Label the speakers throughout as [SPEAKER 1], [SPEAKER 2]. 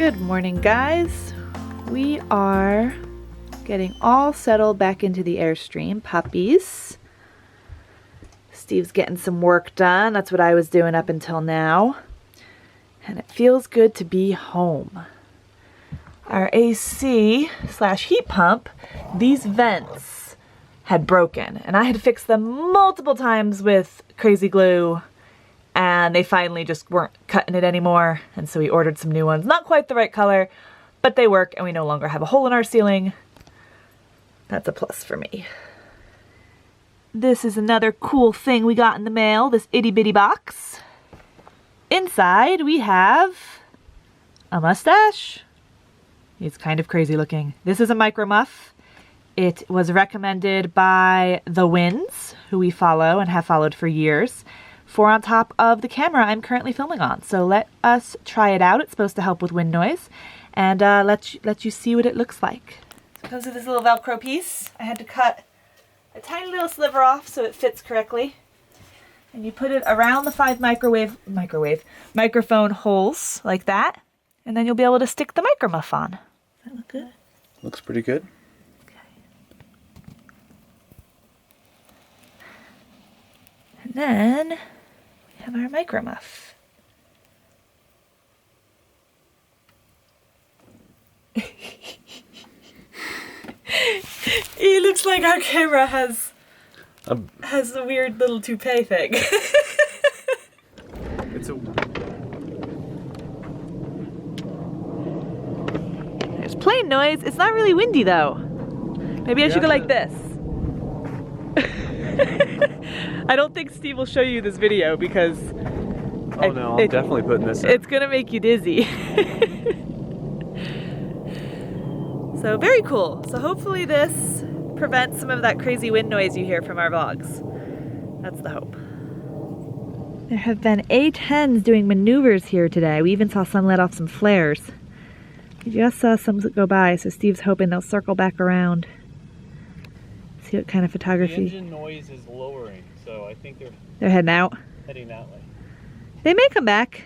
[SPEAKER 1] Good morning, guys. We are getting all settled back into the Airstream puppies. Steve's getting some work done. That's what I was doing up until now. And it feels good to be home. Our AC/heat pump, these vents had broken, and I had fixed them multiple times with crazy glue, and they finally just weren't cutting it anymore, and so we ordered some new ones. Not quite the right color, but they work, and we no longer have a hole in our ceiling. That's a plus for me. This is another cool thing we got in the mail, this itty bitty box. Inside we have a mustache. He's kind of crazy looking. This is a micro muff. It was recommended by the Winds, who we follow and have followed for years, for on top of the camera I'm currently filming on. So let us try it out. It's supposed to help with wind noise, and let you see what it looks like. So it comes with this little Velcro piece. I had to cut a tiny little sliver off so it fits correctly. And you put it around the 5 microphone holes like that, and then you'll be able to stick the micro muff on. Does that look good?
[SPEAKER 2] Looks pretty good.
[SPEAKER 1] And then we have our micro muff. It looks like our camera has a weird little toupee thing. There's plane noise. It's not really windy though. Maybe I should go like this. I don't think Steve will show you this video because
[SPEAKER 2] I'm definitely putting this in.
[SPEAKER 1] It's gonna make you dizzy. So very cool. So hopefully this prevents some of that crazy wind noise you hear from our vlogs. That's the hope. There have been 8 hens doing maneuvers here today. We even saw some let off some flares. We just saw some go by, so Steve's hoping they'll circle back around. See what kind of photography.
[SPEAKER 2] The engine noise is lowering, so I think
[SPEAKER 1] they're heading out.
[SPEAKER 2] Heading that way.
[SPEAKER 1] They may come back.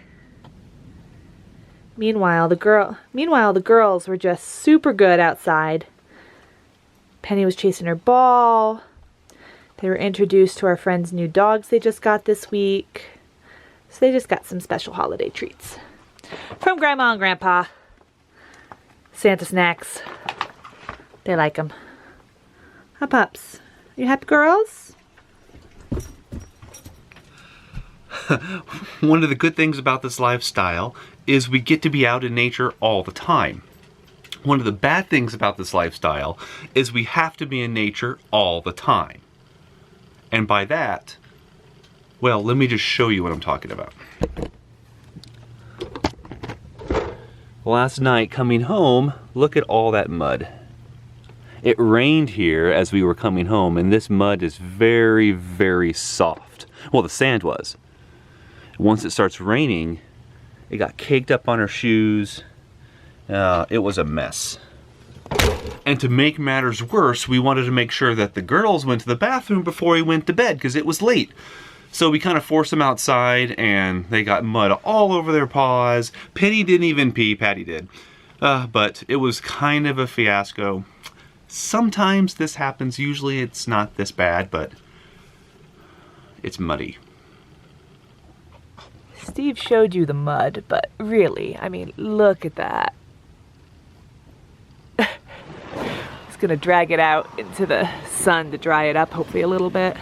[SPEAKER 1] Meanwhile, the girls were just super good outside. Penny was chasing her ball. They were introduced to our friends' new dogs they just got this week. So they just got some special holiday treats from Grandma and Grandpa. Santa snacks. They like them. Hi, pups. You happy girls?
[SPEAKER 3] One of the good things about this lifestyle is we get to be out in nature all the time. One of the bad things about this lifestyle is we have to be in nature all the time. And by that, well, let me just show you what I'm talking about. Last night coming home, look at all that mud. It rained here as we were coming home, and this mud is very, very soft. Well, the sand was. Once it starts raining, it got caked up on our shoes. It was a mess. And to make matters worse, we wanted to make sure that the girls went to the bathroom before we went to bed because it was late. So we kind of forced them outside, and they got mud all over their paws. Penny didn't even pee, Patty did. But it was kind of a fiasco. Sometimes this happens. Usually it's not this bad, but it's muddy.
[SPEAKER 1] Steve showed you the mud, but really, I mean, look at that. He's gonna drag it out into the sun to dry it up, hopefully a little bit.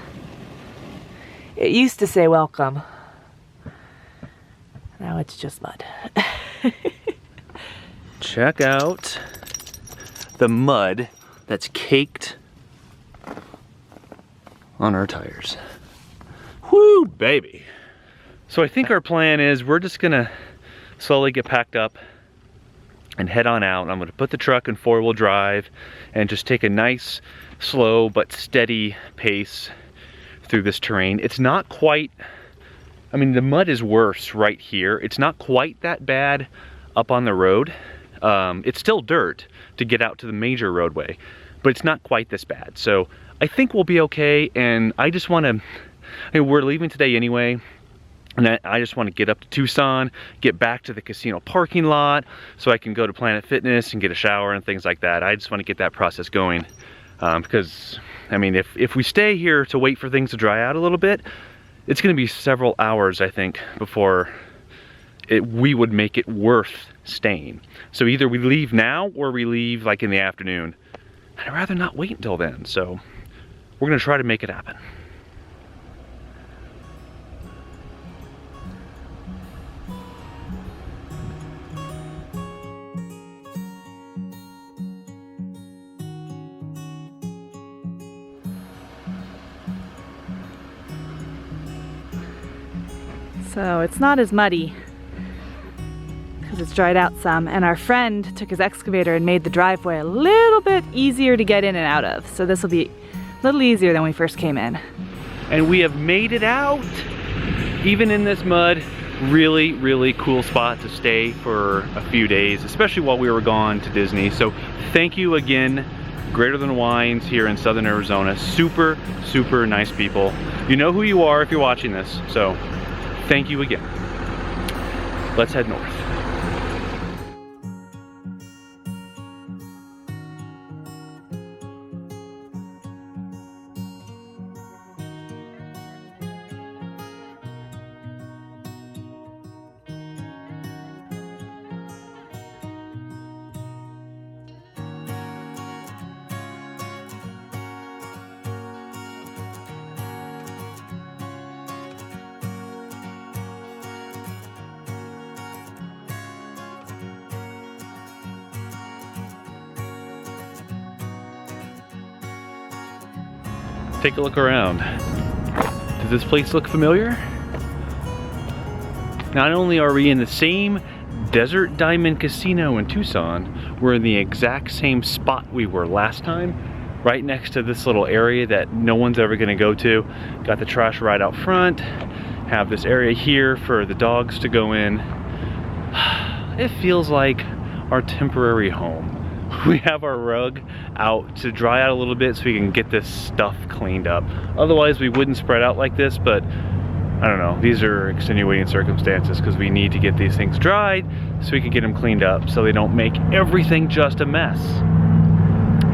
[SPEAKER 1] It used to say welcome. Now it's just mud.
[SPEAKER 3] Check out the mud that's caked on our tires. Whoo, baby. So I think our plan is we're just gonna slowly get packed up and head on out. I'm gonna put the truck in 4-wheel drive and just take a nice, slow but steady pace through this terrain. It's not quite, I mean, the mud is worse right here. It's not quite that bad up on the road. It's still dirt to get out to the major roadway, but it's not quite this bad. So I think we'll be okay, and I just wanna, I mean, we're leaving today anyway. And I just want to get up to Tucson, get back to the casino parking lot so I can go to Planet Fitness and get a shower and things like that. I just want to get that process going because, I mean, if we stay here to wait for things to dry out a little bit, it's going to be several hours, I think, before we would make it worth staying. So either we leave now or we leave like in the afternoon. I'd rather not wait until then, so we're going to try to make it happen.
[SPEAKER 1] So it's not as muddy because it's dried out some, and our friend took his excavator and made the driveway a little bit easier to get in and out of. So this will be a little easier than we first came in.
[SPEAKER 3] And we have made it out, even in this mud. Really, really cool spot to stay for a few days, especially while we were gone to Disney. So thank you again, Greater Than Wines here in Southern Arizona. Super, super nice people. You know who you are if you're watching this, so thank you again. Let's head north. Take a look around. Does this place look familiar? Not only are we in the same Desert Diamond Casino in Tucson, we're in the exact same spot we were last time, right next to this little area that no one's ever gonna go to. Got the trash right out front, have this area here for the dogs to go in. It feels like our temporary home. We have our rug out to dry out a little bit so we can get this stuff cleaned up. Otherwise we wouldn't spread out like this, but I don't know, these are extenuating circumstances because we need to get these things dried so we can get them cleaned up so they don't make everything just a mess.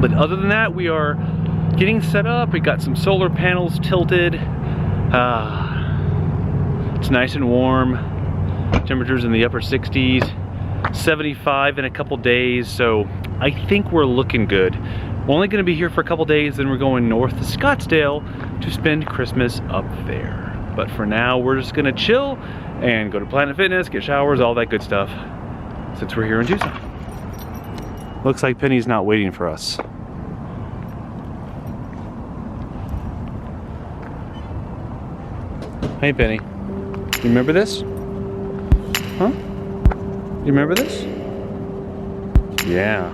[SPEAKER 3] But other than that, we are getting set up. We got some solar panels tilted. It's nice and warm. Temperatures in the upper 60s. 75 in a couple days, so I think we're looking good. We're only gonna be here for a couple days, then we're going north to Scottsdale to spend Christmas up there. But for now, we're just gonna chill and go to Planet Fitness, get showers, all that good stuff, since we're here in Tucson. Looks like Penny's not waiting for us. Hey Penny, you remember this? Huh? You remember this? Yeah.